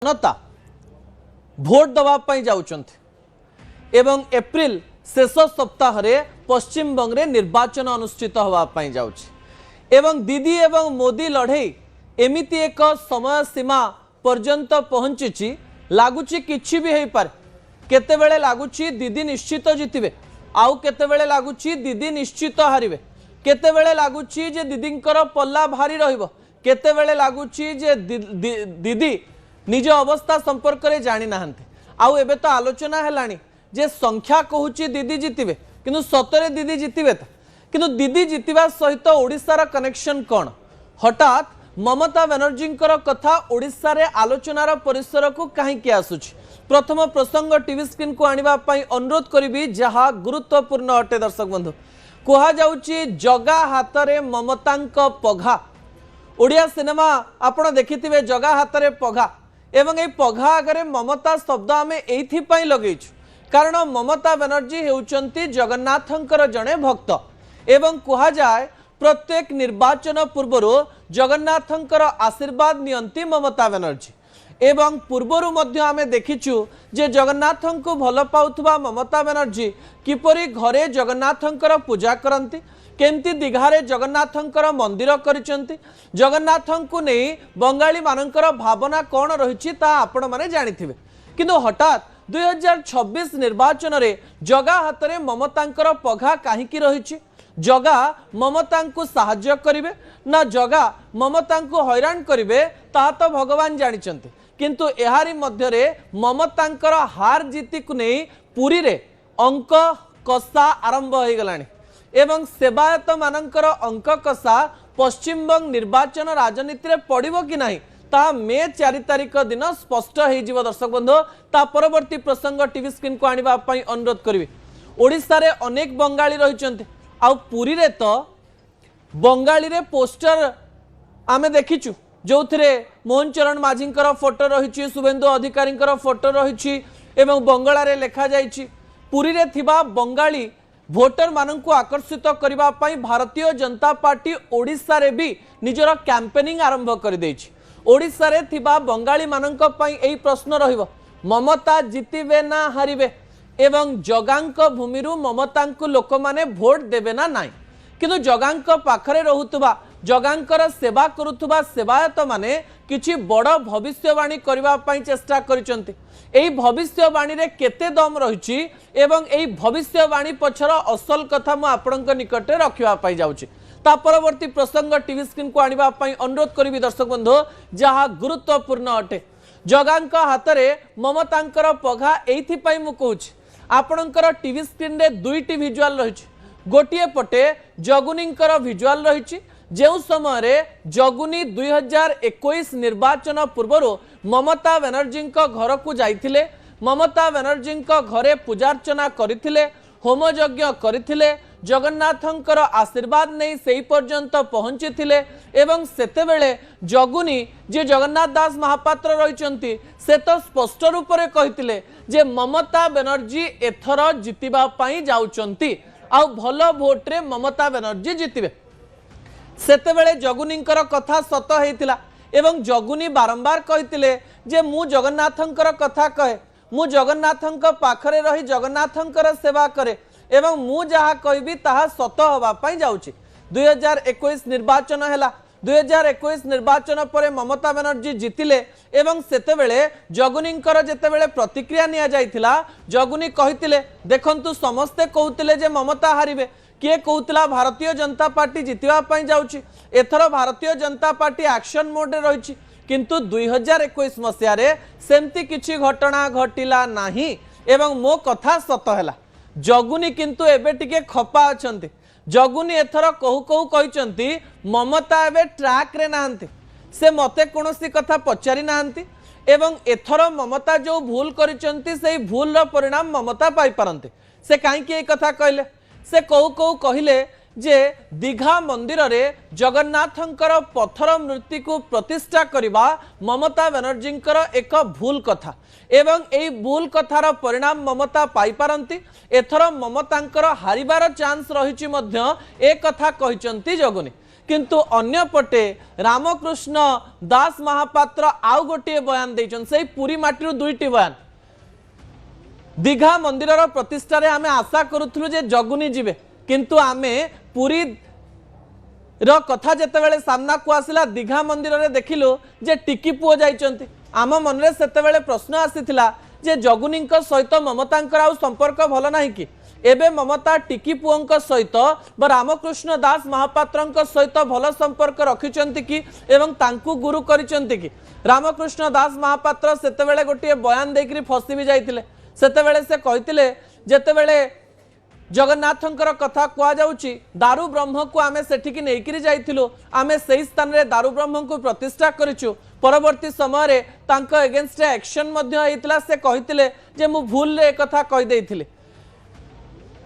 जनता vote दवाई जाउछन्ते एवं April शेष सप्ताह रे पश्चिम बंग रे निर्वाचन अनुष्ठित होवाई जाउछि एवं दीदी एवं मोदी लड़े एमिति एक समय सीमा पर्यंत पहुंची लगुच कि भी पारे केतेबेले लगुच दीदी निश्चित जितबे आउ केतेबेले लगुच दीदी निश्चित हारिबे केतेबेले लगुच जे दीदींकर पल्ला भारी रहिबो केतेबेले लगुच जे दीदी निज अवस्था संपर्क रे जानि नाहंते आउ एबे तो आलोचना हेलानी जे संख्या कहूची दीदी जितबे किंतु सतरे दीदी जितबे किंतु दीदी जितबा सहित ओडिशार कनेक्शन कौन हठात ममता बनर्जी कथा ओडिशा रे आलोचनार परिसर को कहीं आसुची प्रथम प्रसंग टीवी स्क्रीन को आनिबा पई अनुरोध करिबी जहा गुरुत्वपूर्ण अटे दर्शक बंधु कुहा जाउची जगा हातरे ममतांक पघा ओडिया सिनेमा आपण देखिथिबे जगा हातरे पघा एवं ए पघा आगे ममता शब्द आम एथि लगेइछु कारण ममता बनर्जी हेउचंती जगन्नाथंकर जड़े भक्त एवं कुहा जाए प्रत्येक निर्वाचन पूर्वर जगन्नाथंकर आशीर्वाद नियंती ममता बनर्जी एवं पूर्वर मध्य आमे देखिछु जे जगन्नाथं को भल पाउथुबा ममता बनर्जी किपरि घरे जगन्नाथंकर पूजा करंती केमती दीघारे जगन्नाथंकर मंदिर करिसंती जगन्नाथं को नहीं बंगाली मानकर भावना कौन रही आपण माने जानिथिबे किंतु हठात 2026 निर्वाचन रे जगा हातरे ममतांकर पघा काहीकि रही जगा ममता को साहाय्य करिवे ना जगा ममता को हैरान करिवे ता तो भगवान जानिचंती किंतु एहारी मध्य रे ममतांकर हार जीती को नहीं पुरी रे अंक कषा आरंभ हो गलानी एवं सेवायत मानकर अंक कषा पश्चिम बंग निर्वाचन राजनीति रे पड़िबो कि नाही ता मे 4 तारिख दिन स्पष्ट हो दर्शक बंधु ता परवर्ती प्रसंग टीवी स्क्रीन को आनिबा पई अनुरोध करिवे ओडिशा रे अनेक बंगाली रहिचंते आ पुरी रे तो बंगाली रे पोस्टर आमे देखिचु जो थे मोहन चरण माझींकर फोटो रही शुभेन्दु अधिकारी फोटो रही एवं बंगला रे लेखा जाइछि पुरी रे थिबा बंगाली भोटर माननकु आकर्षित करिबा पई भारतीय जनता पार्टी ओडिशा रे भी निजर कैंपेनिंग आरंभ कर देछि ओडिशा रे थिबा बंगाली माननक पई एई प्रश्न रहिबो ममता जितिबे ना हारिबे एवं जगांक भूमिरु ममतांकु लोक माने भोट देबे ना नाई किंतु जगांक पाखरे रहुतबा जगांकर सेवा करुथुबा सेवायत माने किछि बड़ भविष्यवाणी करबा पई चेष्टा करिसंती एई भविष्यवाणी रे केते दम रहिछि एवं एई भविष्यवाणी पछर असल कथा मु आपनक निकटे रखिबा पई जाउछि ता परवर्ती प्रसंग टीवी स्क्रीन को आनिबा पई अनुरोध करिवि दर्शक बंधु जहा गुरुत्वपूर्ण अटे जगांक हातरे ममतांकर पघा एथि पई मु कहूछि आपनकर टीवी स्क्रीन रे दुईटी विजुअल रहिछि गोटिए पटे जगुनींकर विजुअल रहिछि जो समय रे जगुनी 2021 निर्वाचन पूर्वर ममता बनर्जी घर को जाइथिले ममता बनर्जी घरे पूजार्चना करथिले होमयज्ञ करथिले जगन्नाथंकर आशीर्वाद नहीं सेई पर्यंत पहुंची थिले एवं सेतेबेले जगुनी जे जगन्नाथ दास महापात्र रहिचंती से तो स्पष्ट रूप से कहिथिले जे ममता बनर्जी एथर जितिबा पई जाउचंती आ भलो भोट रे ममता बनर्जी जितिबे सेतेबेले जगुनींकर कथा सत हेतिला एवं जगुनी बारंबार कहिथिले जे मु जगन्नाथंकर कथा कहे मु जगन्नाथंक पाखरे रही जगन्नाथंकर सेवा करे एवं मु जहा कहबी ताहा सत होबा पई जाउची 2021 निर्वाचन हैला 2021 निर्वाचन पर ममता बनर्जी जितिले एवं सेतेबेले जगुनींकर जेतेबेले प्रतिक्रिया निया जाइथिला जगुनी कहिथिले देखंतु समस्ते कहउतिले जे ममता हारिबे किए कहूला भारतीय जनता पार्टी जितवा पई जाउची एथर Bharatiya Janata party action mode रे रही किंतु 2021 मसिया रे सेमती किछि घटना घटिला नाही एवं मो कथा सत हैला जगुनी किंतु एबे टिके खपा अछंती जगुनी एथर कहू कहू कहिचंती ममता एबे ट्रैक रे नाहंती से मते कोनोसी कथा पचारि नाहंती एवं एथर ममता जो भूल करिचंती सेही भूल रो परिणाम ममता पाई पारंती से काहे कि ए कथा कहले से कहू कहू कहिले जे दीघा मंदिर रे जगन्नाथंकर पत्थर मूर्ति को प्रतिष्ठा करिबा ममता बनर्जींकर एक भूल कथा एवं एई भूल कथार परिणाम ममता पाई पारंती एथर ममतांकर हारिबार चांस रहिछि मध्य ए कथा कहिचंती जगुनी किंतु अन्य पटे रामकृष्ण दास महापात्र आउ गोटे बयान देइछन से पुरी माटी दुईटी बयान दीघा मंदिर प्रतिष्ठार आम आशा करूँ जे जगुनी जीवे किंतु आमे पुरी कथा जितेबाला सामना को आसला दीघा मंदिर में देखिलु जे टिकी पुओ जाइचंती आम मन में सेतेबेले प्रश्न आसीथिला जे जगुनी सहित ममता आउ संपर्क भल ना कि एबे ममता टिकी पुओं सहित व रामकृष्ण दास महापात्र सहित भल संपर्क रखिंट कि एवं तांकु गुरु करिसेंती कि रामकृष्ण दास महापात्र सेतेबेले गोटे बयान देकरी फसी भी जाइतिले सेतेबेले से कहितिले जेतेबेले जगन्नाथंकर कथा कुआ जाउची दारु ब्रह्म को आमे सेठिकी नेइकिरी जाइथिलु आमे सेही स्थान रे दारु ब्रह्म को प्रतिष्ठा करिछु परवर्ती समय रे तांको एगेंस्ट एक्शन मध्य हेतिला से कहितिले जे मु भूल रे कथा कहि देइथिले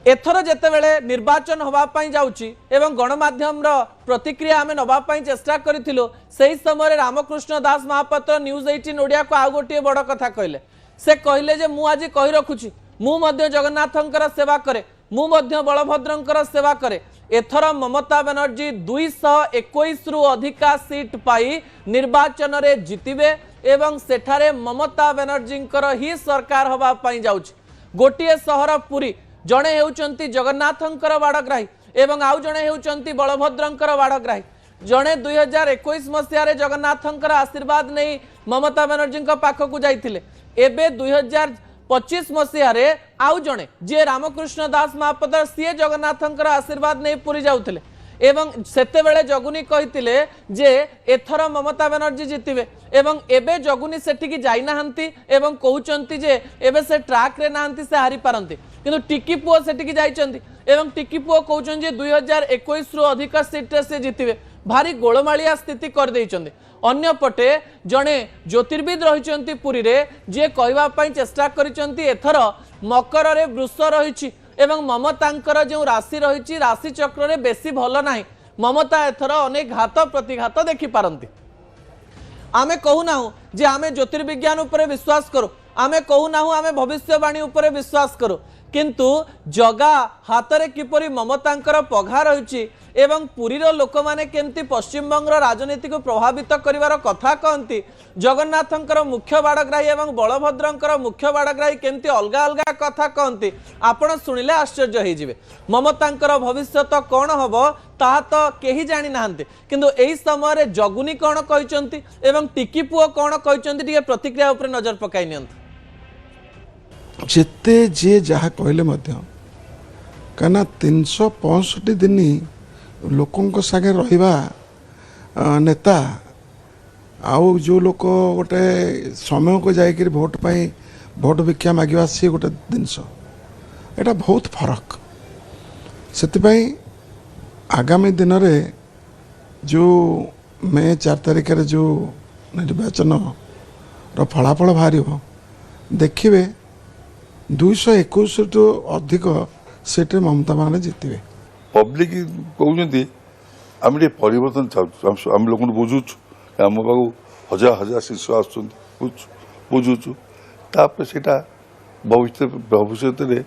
एथर जेतेबेले निर्वाचन होबा पई जाउची एवं गणमाध्यम रो प्रतिक्रिया आमे नबा पई चेष्टा करिथिलु सेही समय रे रामकृष्ण दास महापात्र न्यूज 18 ओडिया को आ गोटे बड़ कथा कहले से कहले जे मु आज कहि रखुची मु मध्य जगन्नाथंकर सेवा करे मु मध्य बलभद्रंकर सेवा करे एथर ममता बनर्जी 221 रु अधिका सीट पाई निर्वाचन रे जितिबे एवं सेठारे ममता बनर्जींकर ही सरकार होबा पई जाउची गोटिए सहर पुरी जणे हेउचंती जगन्नाथंकर बाड़ग्राही एवं आउ जणे हेउचंती बलभद्रंकर बाड़ग्राही जणे 2021 मसिया रे जगन्नाथंकर आशीर्वाद नहीं ममता बनर्जी पाखकू जाइथिले एबे 2025 मसीह आउ जड़े जी रामकृष्ण दास महापात्र सी जगन्नाथंकर आशीर्वाद नहीं पुरी जाउथिले एवं सेतेबेले जगुनी कहितिले जे एथर ममता बनर्जी जितिबे एवं एबे जगुनी सेठिकी जाई नाहंती एवं कहउचंती जे एबे से ट्रैक रे नाहंती से हारि पारंती किंतु टिकी पुओ सेठिकी जाइचंती एवं टिकी पुओ कहउचन जे 2021 रु अधिक सीट रे से जितिबे भारी गोलमालिया स्थिति कर देइचंती अन्य पटे जड़े ज्योतिर्विद रही पुरी रे जे कहवा पई चेष्टा करिसंती एथर मकर रे वृष रही एवं ममतांकर जो राशि रही राशि चक्र रे बेसी भल नाही ममता एथर अनेक घात प्रतिघात देखि पारंती आमे कहूना जे आमे ज्योतिर्विज्ञान उपरे विश्वास करू आमे कहूना आमे भविष्यवाणी उपरे विश्वास करू किंतु जगा हाथ किपरि ममतांकर पघा रही एवं पुरीर लोक माने केमती पश्चिम बंगर राजनीति को प्रभावित करिवार कथा कहती जगन्नाथंकर मुख्य बाड़ग्राही एवं बलभद्रंकर मुख्य बाड़ग्राही केमती अलग अलग कथा कहती आपण शुणिले आश्चर्य होइजिवे ममतांकर भविष्य तो कौन हम ताहा तो केही जानी नाहंते किंतु एही समय रे जगुनी कौन कहिसंती एवं टिकी पुओ कौन कहिसंती टिके प्रतिक्रिया उपरे नजर पकाई नियंतु जेते जे जहाँ कहले कना 365 दिन लोकों सागे रहिबा नेता आउ जो लोक गोटे समय को जाकर भोट पाई भोट भिक्षा मागिबा सी गोटे जिनस एटा बहुत फरक से आगामी दिन रे जो मे 4 तारिख रे जो निर्वाचन रो फलाफल बाहर देखिए 221 टू अधिक सीट ममता माने जितबे पब्लिक कहते आम परिवर्तन चाहूँ आम लोग बुझुचु आम पाक हजार हजार शिशु बुझुचु तापर सेटा भविष्य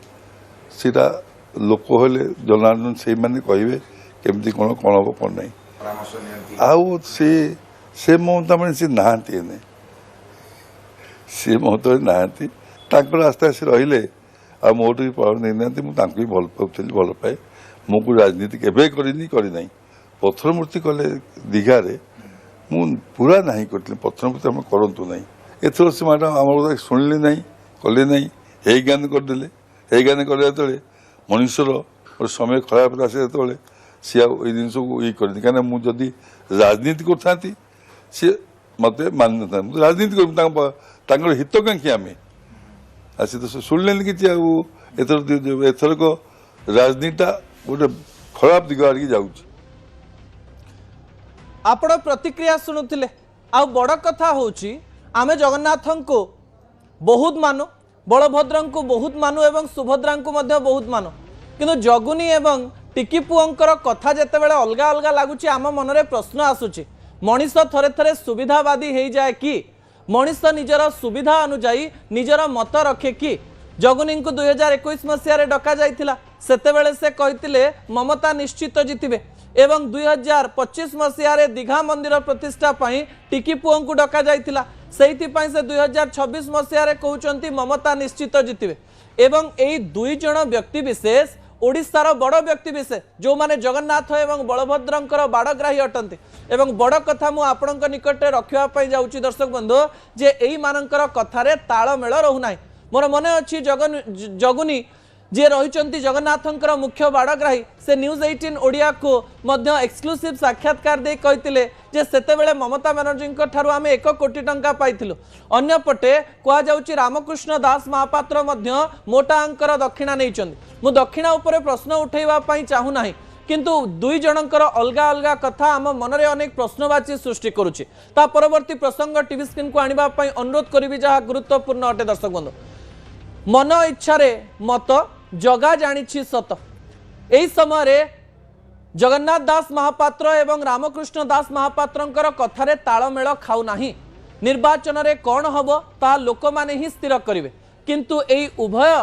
सेटा लोक हेले जनार्दन से मैंने कहे केमती कौन कौन हम कौन ना आउ से ममता मैंने सी नहांती सी ममता नहांती आस्ते आस्ते रहिले आ मोटू भी पावर नहीं मुझे भल पाऊली भल पाए मुझे राजनीति केवे करना पत्थर मूर्ति कले दीघारे मु पूरा ना करी पत्थर मूर्ति आम करूँ ना एथर से मैडम आम शुणिले ना कले ना हे ज्ञान करदे हे ज्ञान कर मनुष्यर गोटे समय खराब आसे जो सी आई जिन को ये कर कहीं मुझे राजनीति कर सी मत मान ना राजनीति कर हितकांक्षी आम आसी तो शुणिले कि एथरक राजनीतिटा गोटे खराब दिग आड़ जाऊँ आपण प्रतिक्रिया शुणुले आ बड़ कथा होची आमे जगन्नाथ को बहुत मानु बलभद्र को बहुत मानु एवं सुभद्रा को मध्य बहुत मानु किंतु जगुनी एवं टिकी पुओंकर कथा जेतेबेले अलग अलग लगुच आम मनरे प्रश्न आसुची मनीष थरे थरे सुविधावादी हो जाए कि मनीष निजर सुविधा अनुजाई निजर मत रखे कि जगुनी को 2021 मसीह डका जाइथिला सेतेबेले से कहितिले ममता निश्चित जितिबे एवं 2025 मसीह दीघा मंदिर प्रतिष्ठा पाई टिकी पुओं को डका जाइतिला से 2026 मसीह कहउचंती ममता निश्चित जितिबे एवं एई दुई जण व्यक्ति विशेष ओडिशार बड़ व्यक्ति विशेष जो माने जगन्नाथ एवं बलभद्रंकर बाड़ग्राही अटंती एवं बड़ कथा मु आपणक निकटे रखिया पई जाउची दर्शक बंधु जे एई मानकर कथारे ताळमेळ रहु नाही। मोर मने अछि जगुनी जे रही जगन्नाथंकर मुख्य बाड़ग्राही से न्यूज 18 ओडिया को मध्य एक्सक्लूसिव साक्षात्कार दे कहते जे सेतेबेले ममता बनर्जी ठारू आमे 1 कोटी टंका पाइथिलु। अन्य पटे कह जाउची रामकृष्ण दास महापात्र मध्य मोटा अंकर दक्षिणा नैचंदी। मु दक्षिणा उपरे प्रश्न उठैबा पई चाहू नाही किंतु दुई जनकर अलगा अलगा कथा आम मनरे अनेक प्रश्नवाची सृष्टि करुछि। ता परवर्ती प्रसंग टीवी स्क्रीन को आनिबा पई अनुरोध करिवि जहा गुरुत्वपूर्ण अटे। दर्शक बंधु मन इच्छा रे मत जगा जानिछि सत एई समय जगन्नाथ दास महापात्र एवं रामकृष्ण दास महापात्रंकर कथारे ताळमेळ खाउ नाही। निर्वाचन रे कोन हबो ता लोक माने ही स्थिर करिवे किंतु एई उभय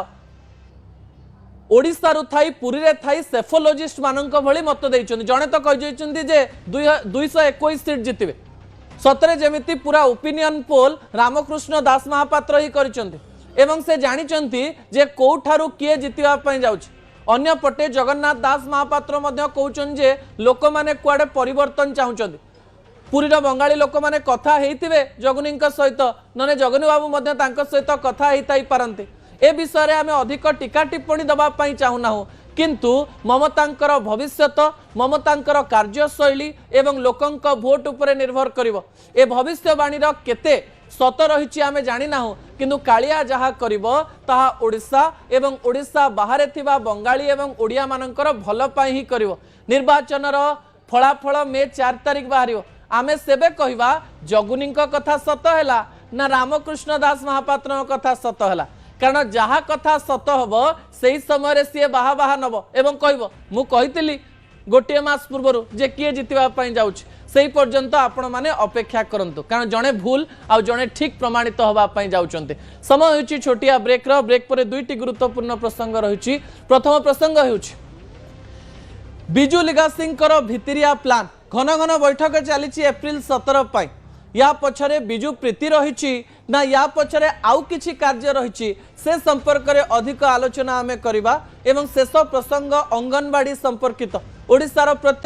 ओडिसा रु थाई पुरी रे थाई सेफोलॉजिस्ट मानक भली मत देइछन्ती। जणे तो कहि जइछन्ती जे 221 सीट जितिबे सतरे जेमिति पूरा ओपिनियन पोल रामकृष्ण दास महापात्र ही करिछन्ती एवं से जानिचंती जे कोठारू किए जितिबा पई जाउछि। अन्य पटे जगन्नाथ दास महापात्र मध्य कहउछन जे लोक माने कुआडे परिवर्तन चाहुचंती। पुरीर बंगाली लोक माने कथा हेइतिबे जगुनींक सहित नने जगनी बाबू मध्य तांक सहित कथा हेइताई पारंती। ए विषय रे आमे अधिक टीका टिप्पणी दबा पई चाहू नाहु किंतु ममतांकर भविष्यत ममतांकर कार्यशैली एवं लोकंक भोट उपरे निर्भर करिवो। ए भविष्यवाणीर केते सत रही आमे जानी ना किंतु कालिया जहा करिवो ताहा ओडिशा एवं ओडिशा बाहरे थिबा बंगाली एवं ओडिया मानकर भल पाई ही करिवो। निर्वाचनर फलाफल मे 4 तारिख बाहरियो आमे सेबे कहिबा जगुनींक कथा सत हैला ना रामकृष्ण दास महापात्र कथा सत हैला कारण जहा कथा सत हबो सेही समय रे सिए बाहा बाहा नबो एवं कहबो मु कहितली गोटे मास पूर्व जे किए जितिबा पई जाउछि सेही पर्यंत आपण माने अपेक्षा करंतु कारण जणे भूल आ जणे ठीक प्रमाणित होबा पई जाउचंते। समय होछि छोटिया ब्रेक पर दुईटी गुरुत्वपूर्ण प्रसंग रहिछि। प्रथम प्रसंग होछि बिजू लिगासिंकर भितिरिया प्लान घन घन बैठक चली एप्रिल 17 पई या पछरे बिजू प्रीति रही ना या पछरे आउ किछि कार्य रही से संपर्क रे अधिक आलोचना आमे करिबा एवं शेष प्रसंग अंगनवाड़ी संपर्कित ओडिशार प्रत्येक